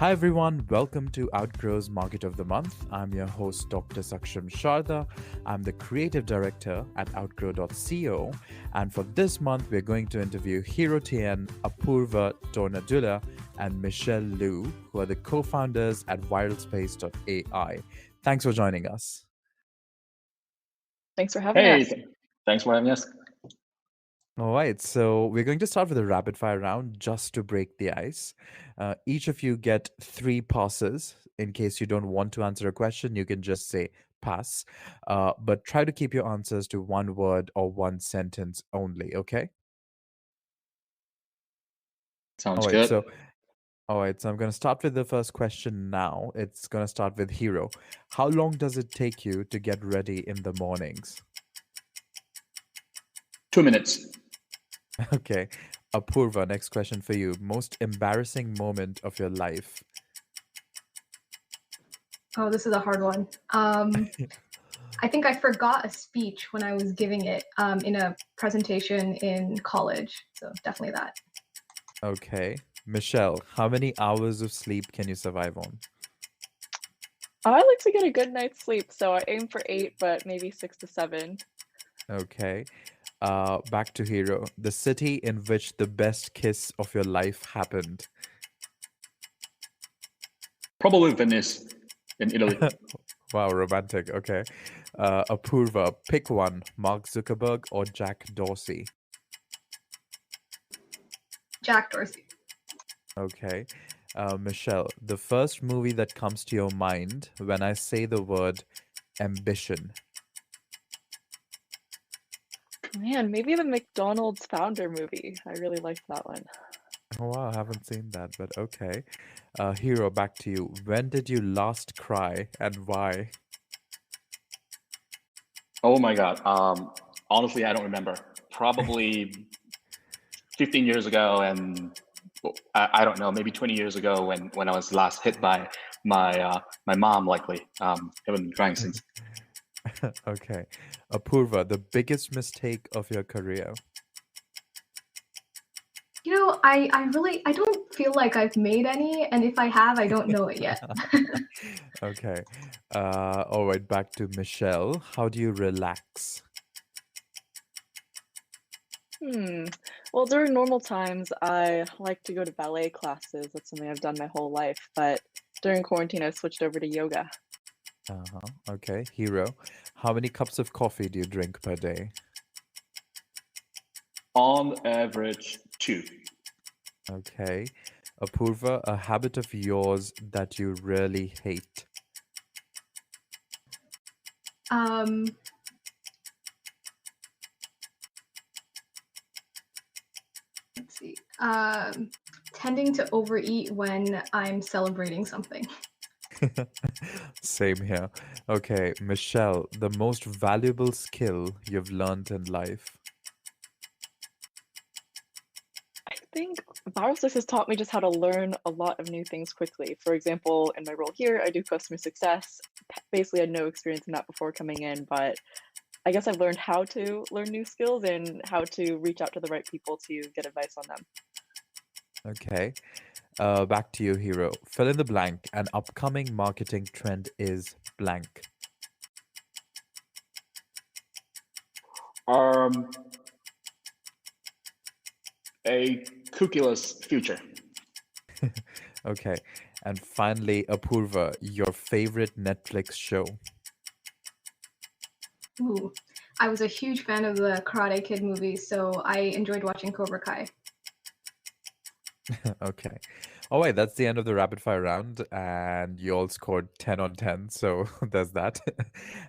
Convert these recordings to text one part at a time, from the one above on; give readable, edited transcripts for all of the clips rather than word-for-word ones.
Hi everyone, welcome to Outgrow's Market of the Month. I'm your host, Dr. Saksham Sharda. I'm the creative director at outgrow.co. And for this month, we're going to interview Hiro Tien, Apurva Tornadula, and Michelle Liu, who are the co-founders at Viralspace.ai. Thanks for joining us. Thanks for having us. Thanks for having us. All right, so we're going to start with a rapid fire round just to break the ice. Each of you get 3 passes. In case you don't want to answer a question, you can just say pass. But try to keep your answers to one word or one sentence only, okay? Sounds All right, good. so I'm going to start with the first question now. It's going to start with Hiro. How long does it take you to get ready in the mornings? 2 minutes. Okay. Apurva, next question for you. Most embarrassing moment of your life? Oh, this is a hard one. I think I forgot a speech when I was giving it in a presentation in college. So definitely that. Okay. Michelle, how many hours of sleep can you survive on? I like to get a good night's sleep, so I aim for 8, but maybe 6 to 7. Okay. Back to Hiro. The city in which the best kiss of your life happened. Probably Venice in Italy. Wow, romantic. Okay. Apurva, pick one. Mark Zuckerberg or Jack Dorsey? Jack Dorsey. Okay. Michelle, the first movie that comes to your mind when I say the word ambition. Man, maybe the McDonald's founder movie. I really liked that one. Oh, wow, I haven't seen that, but okay. Hiro, back to you. When did you last cry and why? Oh my God. Honestly, I don't remember. Probably 15 years ago, and I don't know, maybe 20 years ago when I was last hit by my mom. Likely, haven't been crying since. Okay. Apurva, the biggest mistake of your career. You know, I don't feel like I've made any, and if I have, I don't know it yet. Okay. All right, back to Michelle. How do you relax? Well, during normal times, I like to go to ballet classes. That's something I've done my whole life, but during quarantine, I switched over to yoga. Okay. Hiro, how many cups of coffee do you drink per day? On average, 2. Okay. Apurva, a habit of yours that you really hate. Let's see. Tending to overeat when I'm celebrating something. Same here. Okay, Michelle, the most valuable skill you've learned in life. I think Viralspace has taught me just how to learn a lot of new things quickly. For example, in my role here, I do customer success. Basically, I had no experience in that before coming in, but I guess I've learned how to learn new skills and how to reach out to the right people to get advice on them. Okay. Back to you, Hiro. Fill in the blank. An upcoming marketing trend is blank. A cookieless future. Okay. And finally, Apurva, your favorite Netflix show. Ooh, I was a huge fan of the Karate Kid movie, so I enjoyed watching Cobra Kai. Okay. All right, that's the end of the rapid fire round, and you all scored 10 on 10, so there's that.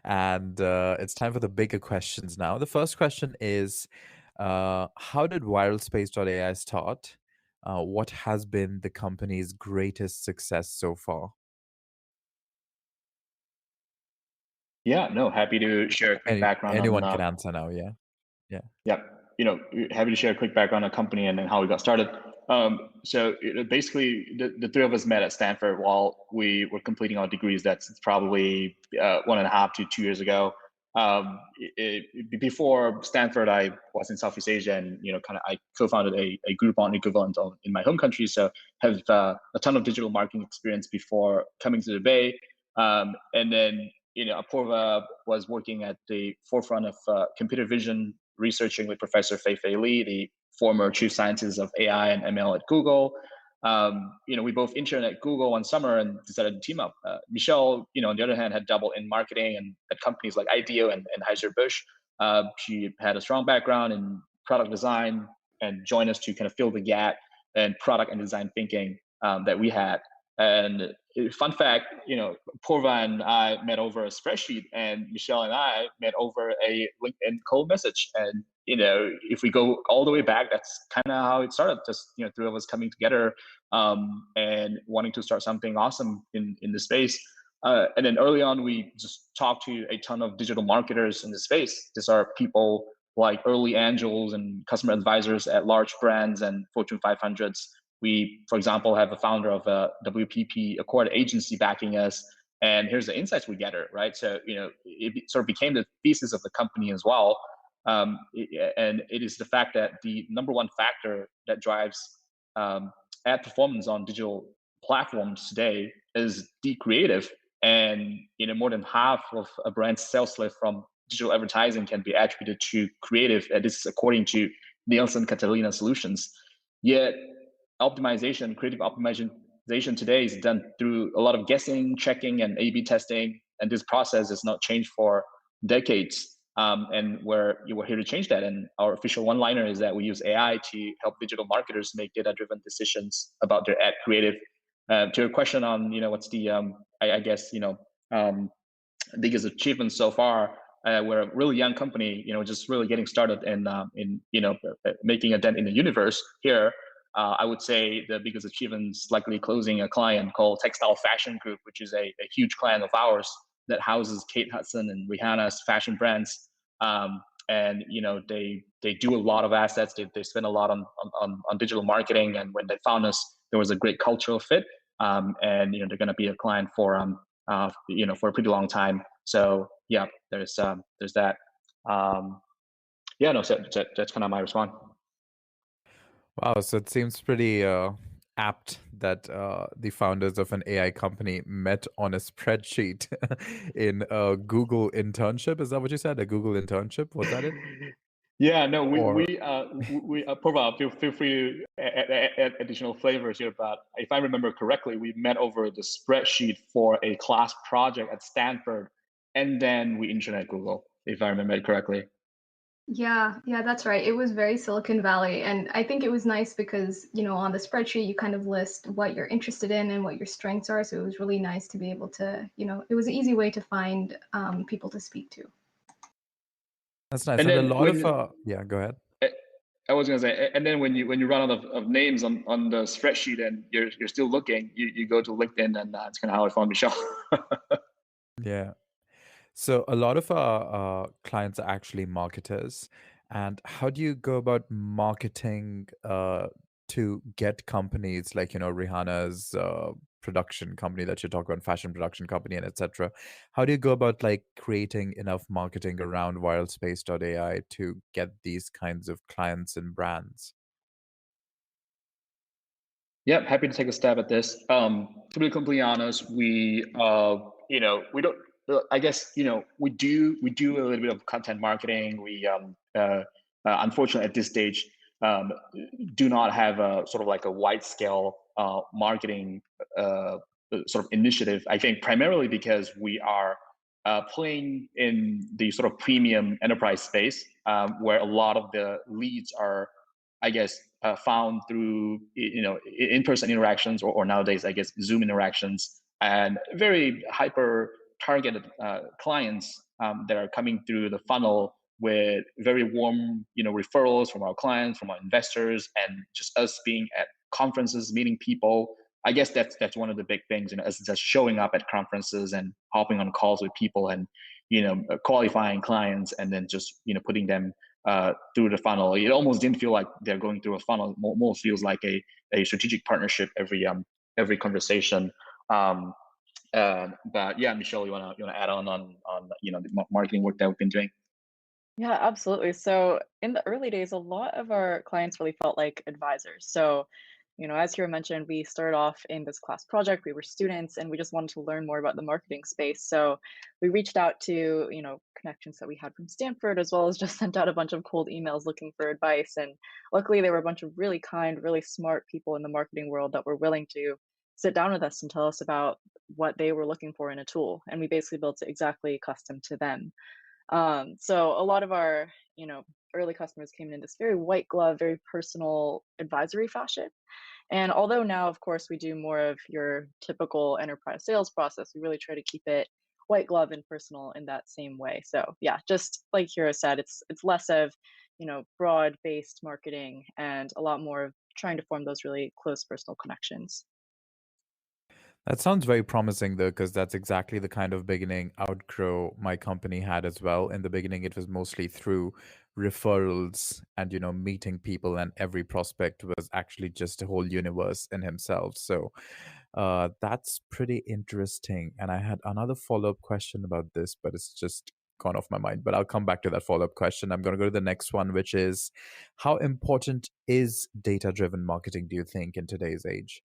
And it's time for the bigger questions now. The first question is, how did Viralspace.ai start? What has been the company's greatest success so far? Yeah, no, happy to share a quick background Anyone on. can answer now, yeah? Yeah, happy to share a quick background on the company and then how we got started. So basically, the 3 of us met at Stanford while we were completing our degrees. That's probably 1.5 to 2 years ago. Before Stanford, I was in Southeast Asia, and I co-founded a Groupon equivalent in my home country. So have a ton of digital marketing experience before coming to the Bay, and then Apoorva was working at the forefront of computer vision, researching with Professor Fei Li, the former chief scientist of AI and ML at Google. We both interned at Google one summer and decided to team up. Michelle, on the other hand, had doubled in marketing and at companies like IDEO and Anheuser-Busch. She had a strong background in product design and joined us to kind of fill the gap in product and design thinking that we had. And fun fact, Purva and I met over a spreadsheet, and Michelle and I met over a LinkedIn cold message. And if we go all the way back, that's kind of how it started. Just three of us coming together and wanting to start something awesome in the space. And then early on, we just talked to a ton of digital marketers in the space. These are people like early angels and customer advisors at large brands and Fortune 500s. We, for example, have a founder of a WPP Accord agency backing us. And here's the insights we gather, right? So, it sort of became the thesis of the company as well. And it is the fact that the number one factor that drives ad performance on digital platforms today is the creative. And more than half of a brand's sales lift from digital advertising can be attributed to creative. This is according to Nielsen Catalina Solutions. Yet creative optimization today is done through a lot of guessing, checking, and A/B testing. And this process has not changed for decades. And we're here to change that. And our official one-liner is that we use AI to help digital marketers make data-driven decisions about their ad creative. To your question on, what's the, biggest achievement so far, we're a really young company, just really getting started in making a dent in the universe here. I would say the biggest achievement is likely closing a client called Textile Fashion Group, which is a huge client of ours that houses Kate Hudson and Rihanna's fashion brands. And they do a lot of assets. They spend a lot on digital marketing. And when they found us, there was a great cultural fit. And they're going to be a client for for a pretty long time. So yeah, there's that. So that's kind of my response. Wow, so it seems pretty apt that the founders of an AI company met on a spreadsheet in a Google internship. Is that what you said? A Google internship? Was that it? Yeah, no, Or we Prabha, feel free to add additional flavors here. But if I remember correctly, we met over the spreadsheet for a class project at Stanford, and then we interned at Google, if I remember it correctly. Yeah, that's right. It was very Silicon Valley. And I think it was nice because, on the spreadsheet, you kind of list what you're interested in and what your strengths are. So it was really nice to be able to, it was an easy way to find people to speak to. that's nice. And And a then lot of yeah, go ahead. I was gonna say, and then when you run out of names on the spreadsheet and you're still looking, you go to LinkedIn, and that's kind of how I found Michelle. Yeah. So a lot of our clients are actually marketers. And how do you go about marketing to get companies like, Rihanna's production company that you talk about, fashion production company, and etc. How do you go about like creating enough marketing around Viralspace.ai to get these kinds of clients and brands? Yep, happy to take a stab at this. To be completely honest, we we don't. I guess we do a little bit of content marketing. We unfortunately at this stage do not have a sort of like a wide scale marketing sort of initiative. I think primarily because we are playing in the sort of premium enterprise space, where a lot of the leads are, I guess, found through in-person interactions, or nowadays I guess Zoom interactions, and very hyper targeted clients that are coming through the funnel with very warm referrals from our clients, from our investors, and just us being at conferences, meeting people. I guess that's one of the big things, us just showing up at conferences and hopping on calls with people, and qualifying clients, and then just putting them through the funnel. It almost didn't feel like they're going through a funnel. More feels like a strategic partnership every conversation. But yeah, Michelle, you wanna add on the marketing work that we've been doing? Yeah, absolutely. So in the early days, a lot of our clients really felt like advisors. So, as Hiro mentioned, we started off in this class project. We were students and we just wanted to learn more about the marketing space. So we reached out to, connections that we had from Stanford, as well as just sent out a bunch of cold emails looking for advice. And luckily, there were a bunch of really kind, really smart people in the marketing world that were willing to sit down with us and tell us about what they were looking for in a tool. And we basically built it exactly custom to them. So a lot of our, early customers came in this very white glove, very personal advisory fashion. And although now, of course, we do more of your typical enterprise sales process, we really try to keep it white glove and personal in that same way. So yeah, just like Hiro said, it's less of, broad based marketing and a lot more of trying to form those really close personal connections. That sounds very promising, though, because that's exactly the kind of beginning Outgrow, my company, had as well. In the beginning, it was mostly through referrals and, meeting people, and every prospect was actually just a whole universe in himself. So that's pretty interesting. And I had another follow-up question about this, but it's just gone off my mind. But I'll come back to that follow-up question. I'm going to go to the next one, which is, how important is data-driven marketing, do you think, in today's age?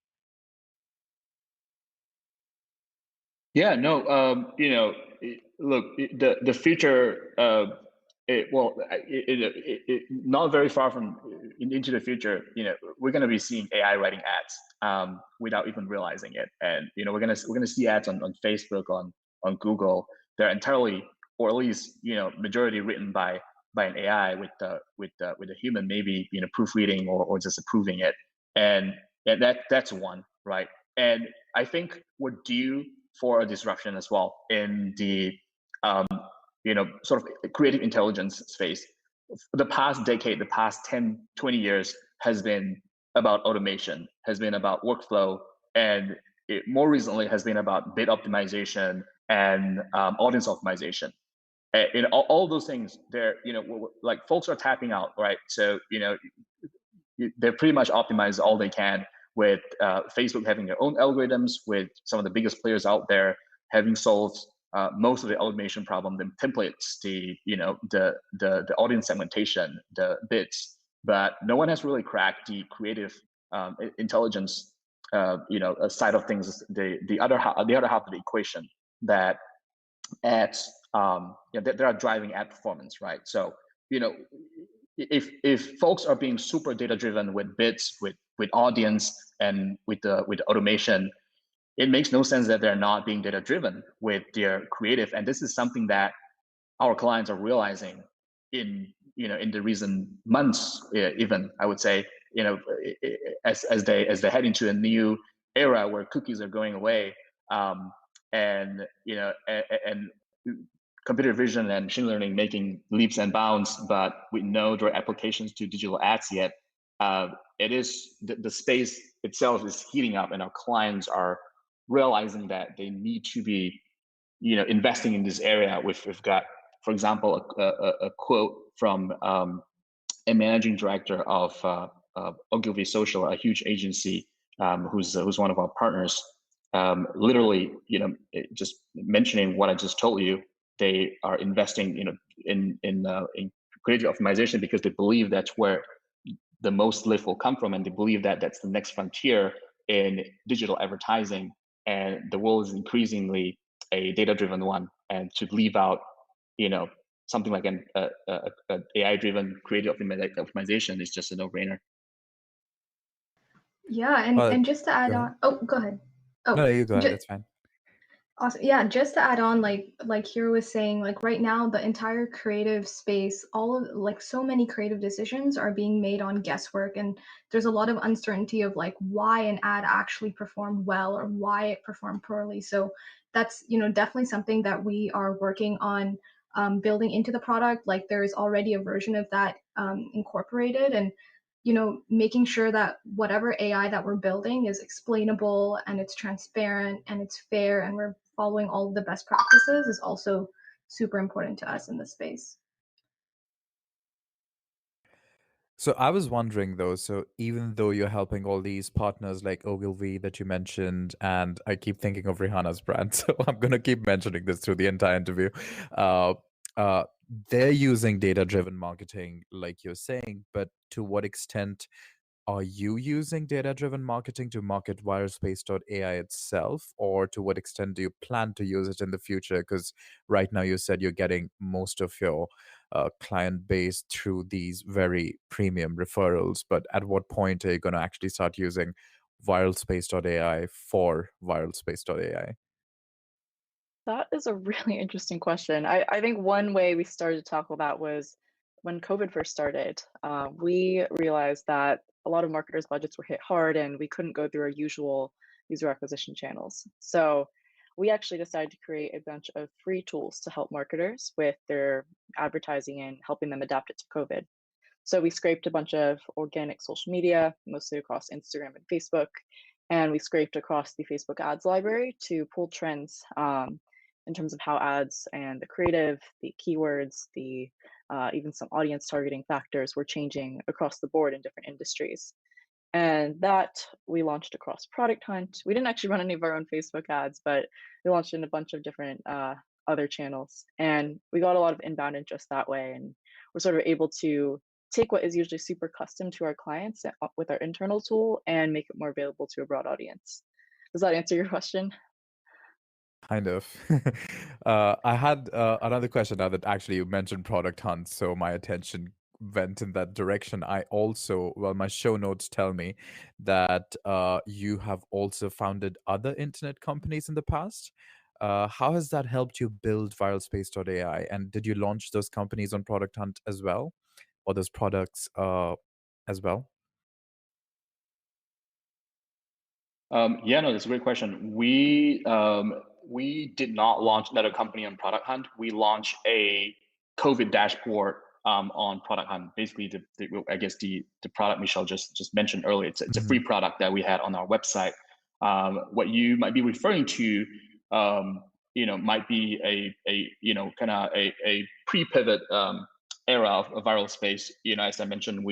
Yeah, no, look, the future, not very far from into the future, we're going to be seeing AI writing ads without even realizing it, and we're gonna see ads on Facebook, on Google. They're entirely, or at least majority, written by an AI with a human, maybe proofreading or just approving it, and that's one, right? And I think we're due for a disruption as well in the um, sort of creative intelligence space. The past decade, the past 10, 20 years has been about automation, has been about workflow, and it more recently has been about bid optimization and audience optimization. And all those things, they're like folks are tapping out, right? So they're pretty much optimized all they can with Facebook having their own algorithms, with some of the biggest players out there having solved most of the automation problem, the templates, the audience segmentation, the bits. But no one has really cracked the creative intelligence, side of things, the other half of the equation that adds, that are driving ad performance, right? So you know if folks are being super data driven with bits, with audience, and with automation, it makes no sense that they're not being data driven with their creative. And this is something that our clients are realizing in the recent months, even I would say, as they head into a new era where cookies are going away, and and computer vision and machine learning making leaps and bounds, but with no direct applications to digital ads yet. It is the space itself is heating up, and our clients are realizing that they need to be investing in this area. We've got, for example, a quote from a managing director of Ogilvy Social, a huge agency, who's one of our partners. Literally, just mentioning what I just told you, they are investing, in creative optimization because they believe that's where the most lift will come from, and they believe that that's the next frontier in digital advertising, and the world is increasingly a data-driven one, and to leave out, something like an AI-driven creative optimization is just a no-brainer. Yeah, and Well, and just to add go ahead. on, oh, go ahead. No, Oh, no, you go ahead. just That's fine. awesome. Yeah, just to add on, like Hiro was saying, like right now, the entire creative space, all of like so many creative decisions are being made on guesswork, and there's a lot of uncertainty of like why an ad actually performed well or why it performed poorly. So that's definitely something that we are working on building into the product. Like there is already a version of that incorporated, and making sure that whatever AI that we're building is explainable and it's transparent and it's fair and we're following all of the best practices is also super important to us in this space. So I was wondering though, so even though you're helping all these partners like Ogilvy that you mentioned, and I keep thinking of Rihanna's brand, so I'm gonna keep mentioning this through the entire interview. Uh, uh, they're using data-driven marketing, like you're saying, but to what extent are you using data-driven marketing to market Viralspace.ai itself, or to what extent do you plan to use it in the future? Because right now you said you're getting most of your client base through these very premium referrals, but at what point are you going to actually start using Viralspace.ai for Viralspace.ai? That is a really interesting question. I think one way we started to tackle that was when COVID first started. We realized that a lot of marketers' budgets were hit hard and we couldn't go through our usual user acquisition channels. So we actually decided to create a bunch of free tools to help marketers with their advertising and helping them adapt it to COVID. So we scraped a bunch of organic social media, mostly across Instagram and Facebook, and we scraped across the Facebook ads library to pull trends in terms of how ads and the creative, the keywords, the even some audience targeting factors were changing across the board in different industries. And that we launched across Product Hunt. We didn't actually run any of our own Facebook ads, but we launched in a bunch of different other channels. And we got a lot of inbound interest that way. And we're sort of able to take what is usually super custom to our clients with our internal tool and make it more available to a broad audience. Does that answer your question? Kind of. I had another question now that actually you mentioned Product Hunt, so my attention went in that direction. I also, well, my show notes tell me that you have also founded other internet companies in the past. How has that helped you build Viralspace.ai? And did you launch those companies on Product Hunt as well, or those products as well? Yeah, no, that's a great question. We did not launch another company on Product Hunt. We launched a COVID dashboard on Product Hunt. Basically, I guess the product Michelle just mentioned earlier. It's a free product that we had on our website. What you might be referring to, might be a kind of a pre-pivot era of viral space. As I mentioned,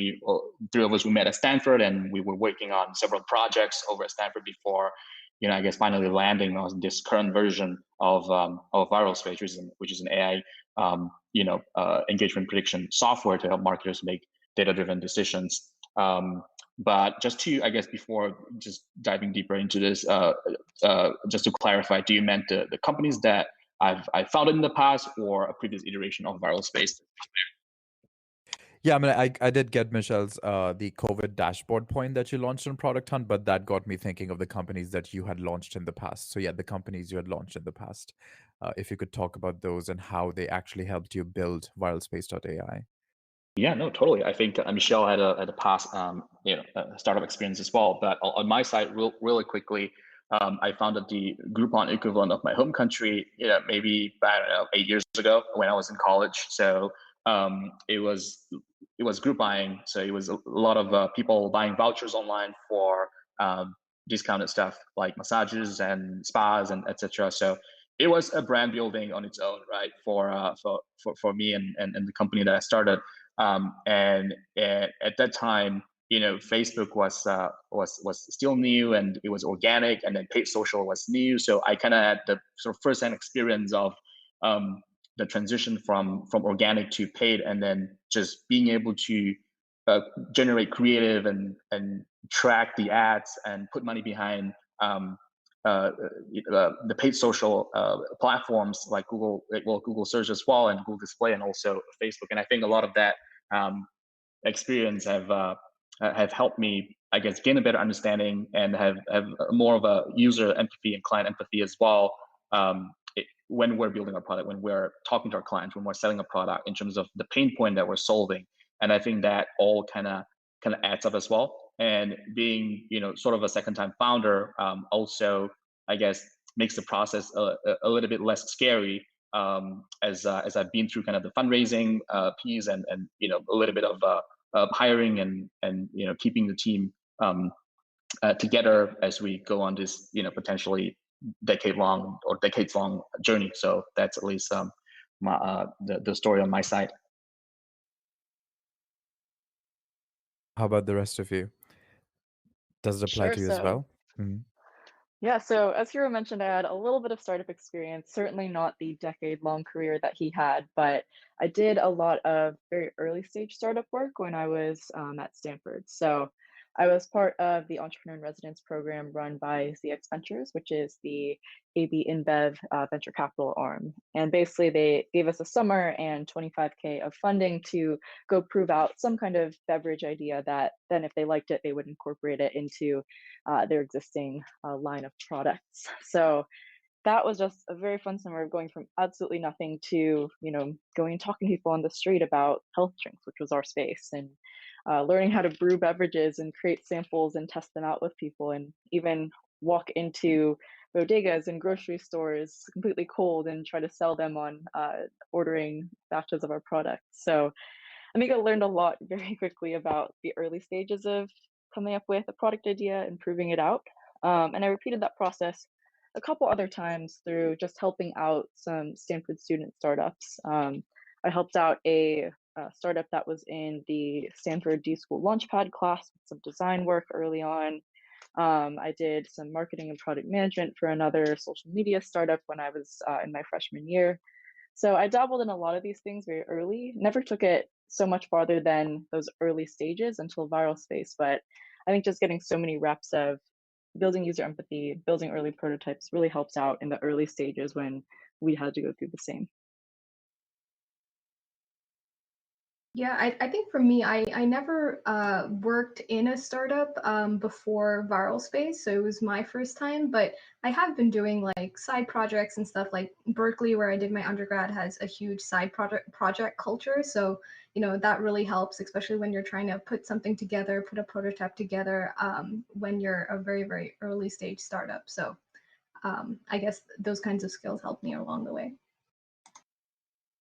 three of us we met at Stanford, and we were working on several projects over at Stanford before, I guess finally landing on this current version of viral space, which is an AI, engagement prediction software to help marketers make data-driven decisions. But just to, I guess, before just diving deeper into this, just to clarify, do you meant the companies that I founded in the past, or a previous iteration of viral space? Yeah, I mean, I did get Michelle's the COVID dashboard point that you launched on Product Hunt, but that got me thinking of the companies that you had launched in the past. So yeah, the companies you had launched in the past. If you could talk about those and how they actually helped you build viralspace.ai. Yeah, no, totally. I think Michelle had a past startup experience as well. But on my side, really quickly, I founded the Groupon equivalent of my home country. Maybe I don't know 8 years ago when I was in college. So it was group buying. So it was a lot of people buying vouchers online for discounted stuff like massages and spas and etc. So it was a brand building on its own, right? For me and the company that I started. And at that time, Facebook was still new, and it was organic, and then paid social was new. So I kind of had the sort of first-hand experience of the transition from organic to paid, and then just being able to generate creative and track the ads and put money behind the paid social platforms like Google Search as well, and Google Display, and also Facebook. And I think a lot of that experience have helped me, I guess, gain a better understanding and have more of a user empathy and client empathy as well. When we're building our product, when we're talking to our clients, when we're selling a product, in terms of the pain point that we're solving. And I think that all kind of adds up as well. And being sort of a second time founder, also, I guess, makes the process a little bit less scary, as I've been through kind of the fundraising piece, and a little bit of hiring and keeping the team together as we go on this potentially decades long journey. So that's at least the story on my side. How about the rest of you? Does it apply Sure. to you as So well? Mhm. yeah, so as Hiro mentioned, I had a little bit of startup experience, certainly not the decade-long career that he had, but I did a lot of very early stage startup work when I was at Stanford. So I was part of the Entrepreneur in Residence program run by ZX Ventures, which is the AB InBev venture capital arm. And basically, they gave us a summer and 25K of funding to go prove out some kind of beverage idea that then, if they liked it, they would incorporate it into their existing line of products. So that was just a very fun summer of going from absolutely nothing to, going and talking to people on the street about health drinks, which was our space, and learning how to brew beverages and create samples and test them out with people, and even walk into bodegas and grocery stores completely cold and try to sell them on ordering batches of our products. So I think I learned a lot very quickly about the early stages of coming up with a product idea and proving it out. And I repeated that process a couple other times through just helping out some Stanford student startups. I helped out a startup that was in the Stanford D School Launchpad class with some design work early on. I did some marketing and product management for another social media startup when I was in my freshman year. So I dabbled in a lot of these things very early, never took it so much farther than those early stages until Viralspace. But I think just getting so many reps of building user empathy, building early prototypes really helps out in the early stages when we had to go through the same. Yeah, I think for me, I never worked in a startup before Viralspace, so it was my first time. But I have been doing like side projects and stuff. Like Berkeley, where I did my undergrad, has a huge side project culture. So that really helps, especially when you're trying to put something together, put a prototype together when you're a very early stage startup. So I guess those kinds of skills helped me along the way.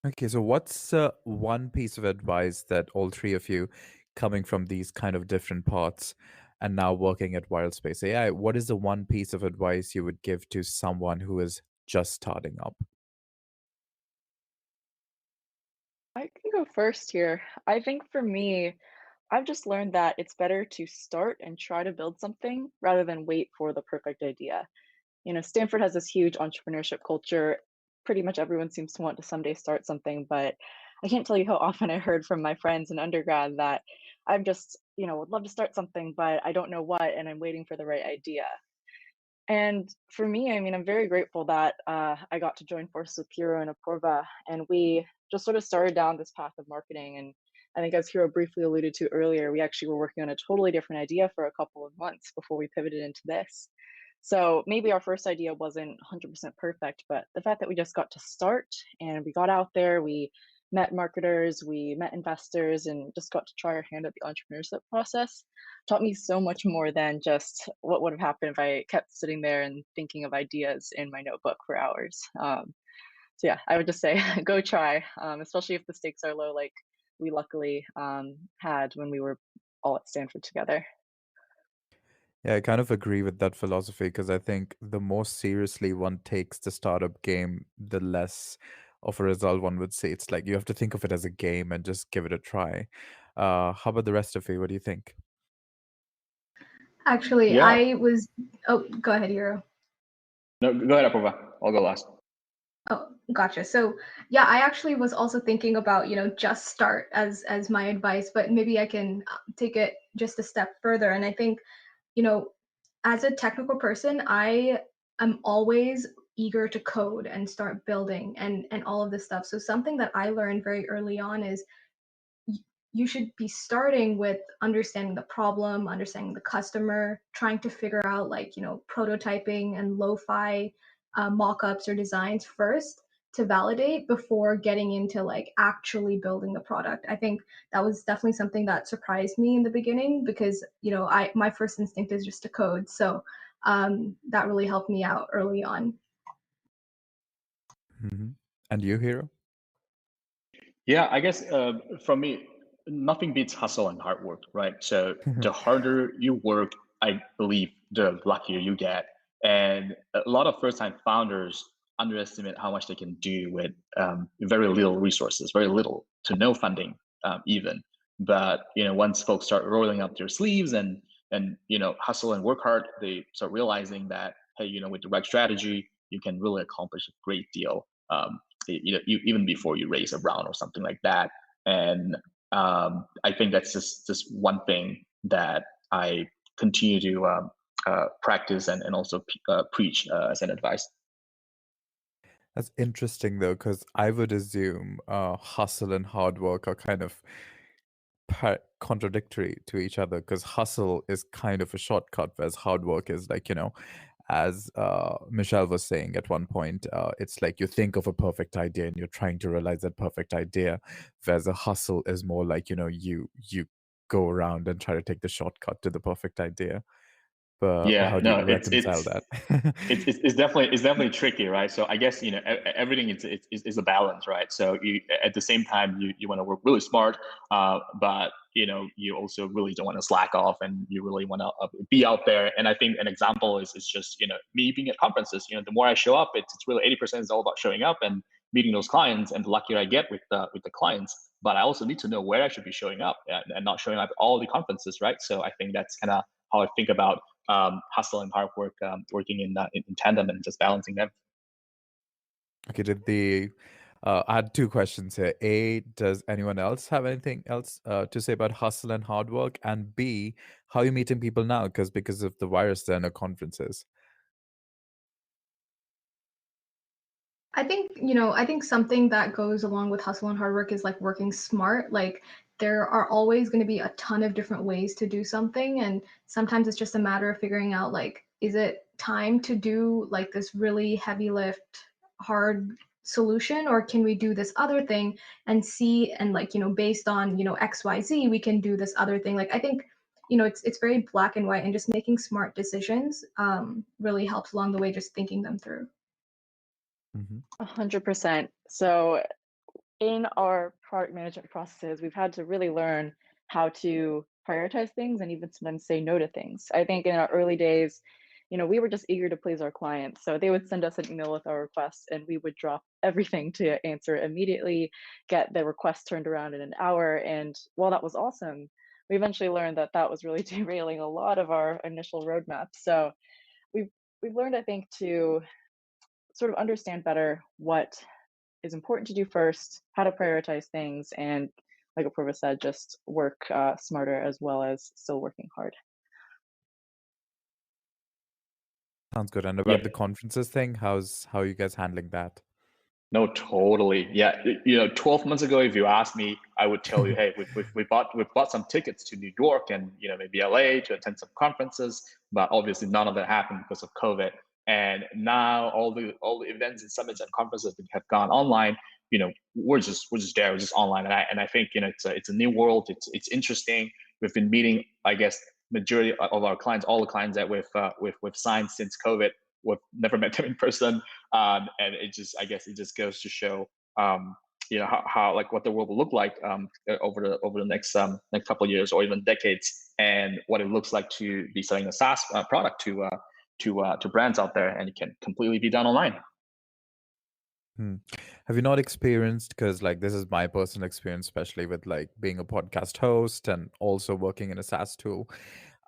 Okay, so what's one piece of advice that all three of you, coming from these kind of different paths and now working at Viralspace AI, what is the one piece of advice you would give to someone who is just starting up? I can go first here. I think for me, I've just learned that it's better to start and try to build something rather than wait for the perfect idea. Stanford has this huge entrepreneurship culture. Pretty much everyone seems to want to someday start something, but I can't tell you how often I heard from my friends in undergrad that I'm just, would love to start something, but I don't know what, and I'm waiting for the right idea. And for me, I mean, I'm very grateful that I got to join forces with Hiro and Apurva, and we just sort of started down this path of marketing. And I think, as Hiro briefly alluded to earlier, we actually were working on a totally different idea for a couple of months before we pivoted into this. So maybe our first idea wasn't 100% perfect, but the fact that we just got to start and we got out there, we met marketers, we met investors, and just got to try our hand at the entrepreneurship process taught me so much more than just what would have happened if I kept sitting there and thinking of ideas in my notebook for hours. So yeah, I would just say go try, especially if the stakes are low, like we luckily had when we were all at Stanford together. Yeah, I kind of agree with that philosophy because I think the more seriously one takes the startup game, the less of a result one would say. It's like you have to think of it as a game and just give it a try. How about the rest of you? What do you think? Actually, Yeah. I was. Oh, go ahead, Euro. No, go ahead, Apurva. I'll go last. Oh, gotcha. So yeah, I actually was also thinking about, just start as my advice, but maybe I can take it just a step further. And I think, you know, as a technical person, I am always eager to code and start building and all of this stuff. So something that I learned very early on is you should be starting with understanding the problem, understanding the customer, trying to figure out like, prototyping and lo-fi mock-ups or designs first to validate before getting into like actually building the product. I think that was definitely something that surprised me in the beginning because, I my first instinct is just to code. So that really helped me out early on. Hmm. And you, Hero? Yeah, I guess from me, nothing beats hustle and hard work, right? So the harder you work, I believe, the luckier you get. And a lot of first-time founders underestimate how much they can do with very little resources, very little to no funding, even. But once folks start rolling up their sleeves and hustle and work hard, they start realizing that, hey, with the right strategy, you can really accomplish a great deal. Even before you raise a round or something like that. And I think that's just one thing that I continue to practice and also preach as an advice. That's interesting though, because I would assume hustle and hard work are kind of contradictory to each other, because hustle is kind of a shortcut, whereas hard work is like, as Michelle was saying at one point, it's like you think of a perfect idea and you're trying to realize that perfect idea, whereas a hustle is more like, you go around and try to take the shortcut to the perfect idea. But Yeah, how do no, you reconcile that? it's definitely tricky, right? So I guess everything is a balance, right? So you at the same time you want to work really smart, but you also really don't want to slack off, and you really want to be out there. And I think an example is just me being at conferences. The more I show up, it's really 80% is all about showing up and meeting those clients, and the luckier I get with the clients. But I also need to know where I should be showing up, and not showing up at all the conferences, right? So I think that's kind of how I think about hustle and hard work, working in tandem and just balancing them. Okay, I had two questions here. A, does anyone else have anything else to say about hustle and hard work? And B, how are you meeting people now? Because of the virus, there are no conferences. I think something that goes along with hustle and hard work is like working smart. Like there are always going to be a ton of different ways to do something. And sometimes it's just a matter of figuring out, like, is it time to do like this really heavy lift, hard solution, or can we do this other thing and see, and like, based on, XYZ, we can do this other thing. Like I think, it's very black and white, and just making smart decisions really helps along the way, just thinking them through. 100%. So in our product management processes, we've had to really learn how to prioritize things and even sometimes say no to things. I think in our early days, we were just eager to please our clients. So they would send us an email with our request, and we would drop everything to answer immediately, get the request turned around in an hour. And while that was awesome, we eventually learned that that was really derailing a lot of our initial roadmaps. So we've we've learned, I think, to sort of understand better what is important to do first, how to prioritize things, and like Apurva said, just work smarter as well as still working hard. Sounds good. And Yeah. about the conferences thing, how are you guys handling that? No, totally. Yeah, 12 months ago, if you asked me, I would tell you, hey, we bought some tickets to New York and maybe LA to attend some conferences, but obviously none of that happened because of COVID. And now all the events and summits and conferences that have gone online. We're just there, we're just online, and I think it's a new world. It's interesting. We've been meeting, I guess, majority of our clients, all the clients that we've signed since COVID. We've never met them in person. And I guess it just goes to show, how like what the world will look like over the next couple of years or even decades, and what it looks like to be selling a SaaS product to brands out there, and it can completely be done online. Have you not experienced, because like this is my personal experience, especially with like being a podcast host and also working in a SaaS tool,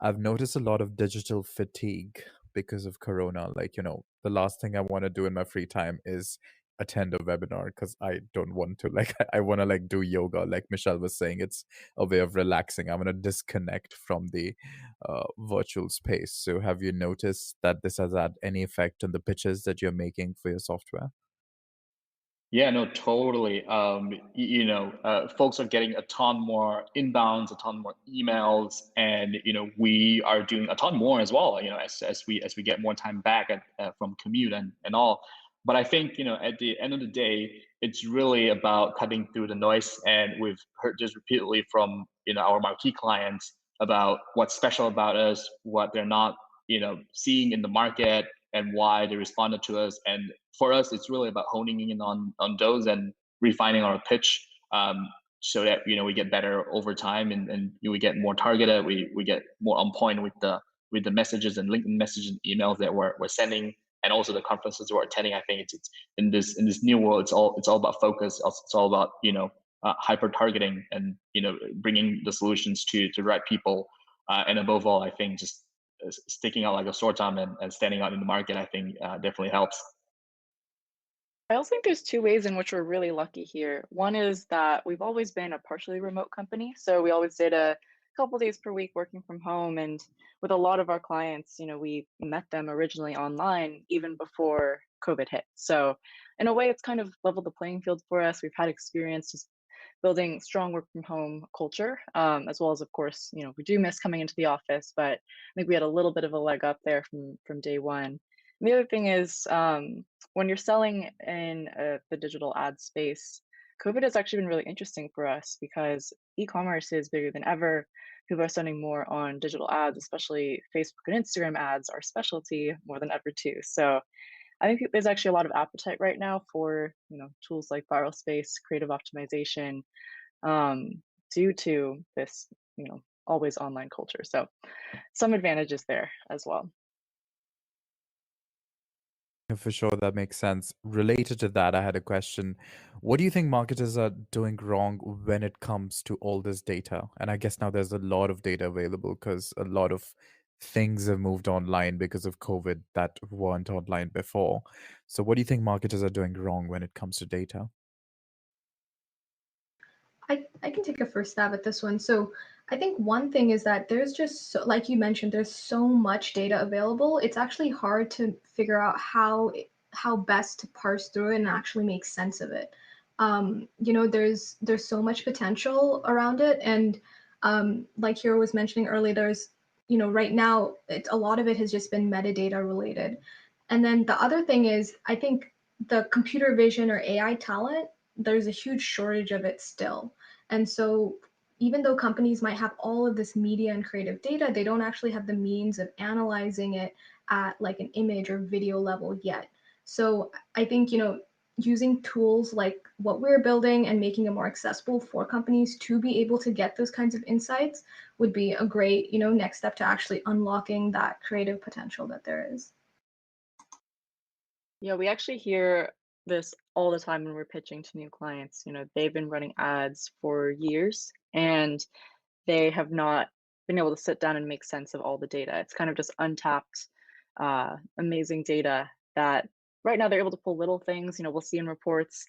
I've noticed a lot of digital fatigue because of Corona. Like, the last thing I want to do in my free time is attend a webinar, because I don't want to. Like, I want to like do yoga. Like Michelle was saying, it's a way of relaxing. I want to disconnect from the virtual space. So have you noticed that this has had any effect on the pitches that you're making for your software? Yeah, no, totally. Folks are getting a ton more inbounds, a ton more emails, and we are doing a ton more as well. As we get more time back from commute and all. But I think at the end of the day, it's really about cutting through the noise. And we've heard just repeatedly from our marquee clients about what's special about us, what they're not seeing in the market, and why they responded to us. And for us, it's really about honing in on those and refining our pitch, so that we get better over time, and we get more targeted. We get more on point with the messages and LinkedIn messages and emails that we're sending, and also the conferences we're attending. I think it's in this new world. It's all about focus. It's all about hyper targeting and bringing the solutions to the right people, and above all, I think just sticking out like a sore thumb and standing out in the market, I think definitely helps. I also think there's two ways in which we're really lucky here. One is that we've always been a partially remote company. So we always did a couple days per week working from home. And with a lot of our clients, we met them originally online even before COVID hit. So in a way, it's kind of leveled the playing field for us. We've had experience just building strong work from home culture, as well as, of course, we do miss coming into the office, but I think we had a little bit of a leg up there from day one. And the other thing is, when you're selling in the digital ad space, COVID has actually been really interesting for us because e-commerce is bigger than ever. People are spending more on digital ads, especially Facebook and Instagram ads, our specialty, more than ever too. So I think there's actually a lot of appetite right now for tools like Viralspace, creative optimization, due to this always online culture. So some advantages there as well. Yeah, for sure, that makes sense. Related to that, I had a question. What do you think marketers are doing wrong when it comes to all this data? And I guess now there's a lot of data available because a lot of things have moved online because of COVID that weren't online before. So, what do you think marketers are doing wrong when it comes to data? I can take a first stab at this one. So I think one thing is that there's just like you mentioned, there's so much data available. It's actually hard to figure out how best to parse through it and actually make sense of it. There's so much potential around it, and like Hiro was mentioning earlier, there's right now a lot of it has just been metadata related, and then the other thing is I think the computer vision or AI talent, there's a huge shortage of it still. And so even though companies might have all of this media and creative data, they don't actually have the means of analyzing it at like an image or video level yet. So I think, using tools like what we're building and making it more accessible for companies to be able to get those kinds of insights would be a great, next step to actually unlocking that creative potential that there is. Yeah, we actually hear this all the time when we're pitching to new clients. They've been running ads for years and they have not been able to sit down and make sense of all the data. It's kind of just untapped, amazing data that right now they're able to pull little things. We'll see in reports,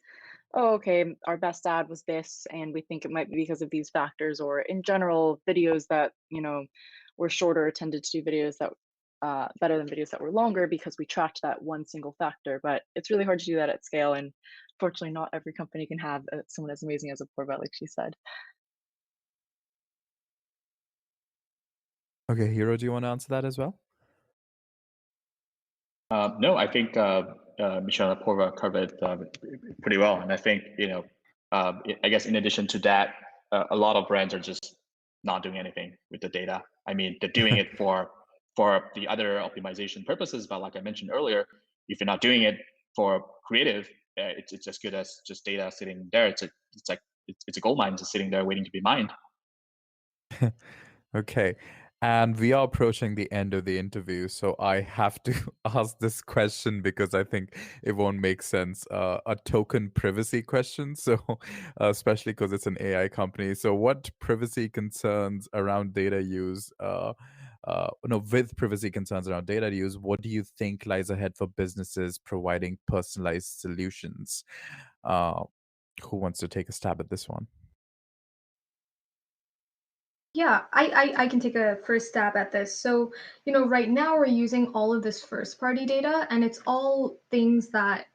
oh, okay, our best ad was this, and we think it might be because of these factors, or in general, videos that, were shorter tended to do videos that better than videos that were longer because we tracked that one single factor. But it's really hard to do that at scale. And fortunately, not every company can have someone as amazing as Apoorva, like she said. Okay, Hiro, do you want to answer that as well? No, I think Michelle and Apoorva covered pretty well, and I think I guess in addition to that, a lot of brands are just not doing anything with the data. I mean, they're doing it for the other optimization purposes, but like I mentioned earlier, if you're not doing it for creative, it's as good as just data sitting there. It's a gold mine just sitting there waiting to be mined. Okay. And we are approaching the end of the interview, so I have to ask this question because I think it won't make sense. A token privacy question. So, especially because it's an AI company. So, what privacy concerns around data use? No, with privacy concerns around data use, what do you think lies ahead for businesses providing personalized solutions? Uh, who wants to take a stab at this one? Yeah, I can take a first stab at this. So, right now we're using all of this first party data, and it's all things that,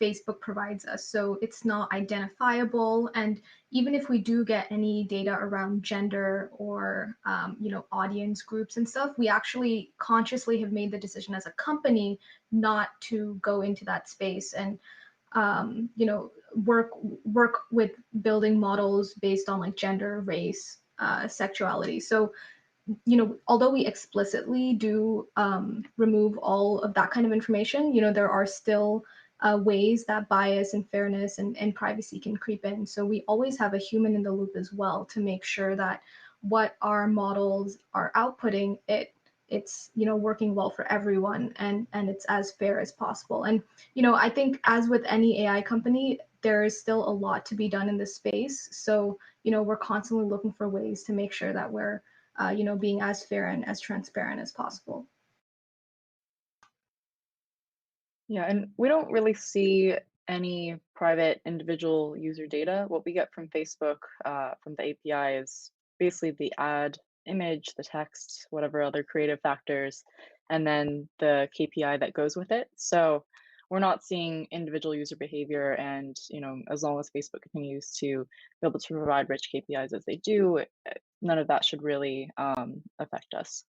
Facebook provides us. So it's not identifiable. And even if we do get any data around gender or, audience groups and stuff, we actually consciously have made the decision as a company not to go into that space and, work with building models based on like gender, race, sexuality. So, although we explicitly do remove all of that kind of information, there are still ways that bias and fairness and privacy can creep in. So we always have a human in the loop as well to make sure that what our models are outputting, it it's working well for everyone, and it's as fair as possible. And I think, as with any AI company, there is still a lot to be done in this space. So we're constantly looking for ways to make sure that we're being as fair and as transparent as possible. Yeah, and we don't really see any private individual user data. What we get from Facebook, from the API, is basically the ad image, the text, whatever other creative factors, and then the KPI that goes with it. So we're not seeing individual user behavior, and as long as Facebook continues to be able to provide rich KPIs as they do, none of that should really affect us.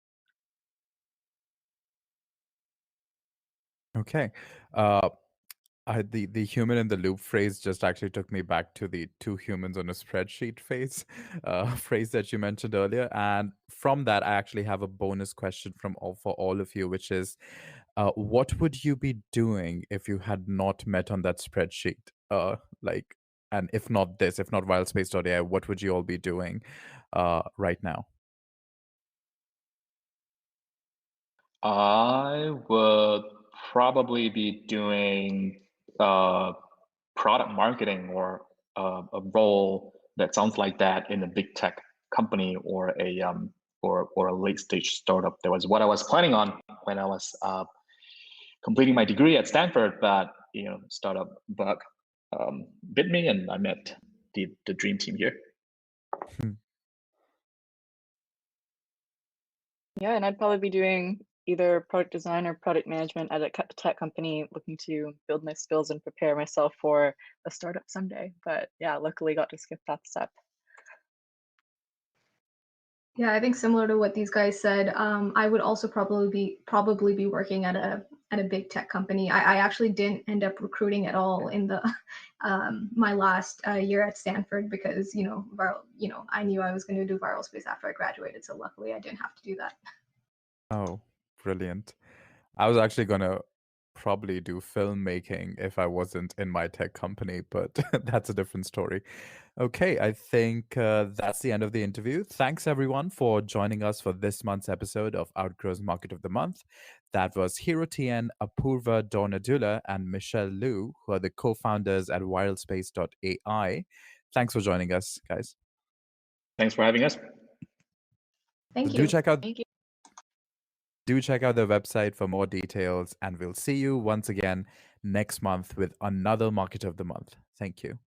Okay. The human in the loop phrase just actually took me back to the two humans on a spreadsheet phase phrase that you mentioned earlier. And from that, I actually have a bonus question for all of you, which is, what would you be doing if you had not met on that spreadsheet? Like, and if not Viralspace.ai, what would you all be doing right now? I would probably be doing product marketing, or a role that sounds like that in a big tech company, or a late stage startup. That was what I was planning on when I was completing my degree at Stanford, but startup bug bit me, and I met the dream team here. Yeah, and I'd probably be doing either product design or product management at a tech company, looking to build my skills and prepare myself for a startup someday. But yeah, luckily got to skip that step. Yeah, I think similar to what these guys said, I would also probably be working at a big tech company. I actually didn't end up recruiting at all in the my last year at Stanford, because I knew I was going to do Viralspace after I graduated, so luckily I didn't have to do that. Oh, brilliant. I was actually going to probably do filmmaking if I wasn't in my tech company, but that's a different story. Okay, I think that's the end of the interview. Thanks everyone for joining us for this month's episode of Outgrow's Market of the Month. That was Hero Tien, Apurva Dornadula, and Michelle Liu, who are the co-founders at Viralspace.ai. Thanks for joining us, guys. Thanks for having us. Thank Do you. check out Thank you. Do check out their website for more details, and we'll see you once again next month with another Market of the Month. Thank you.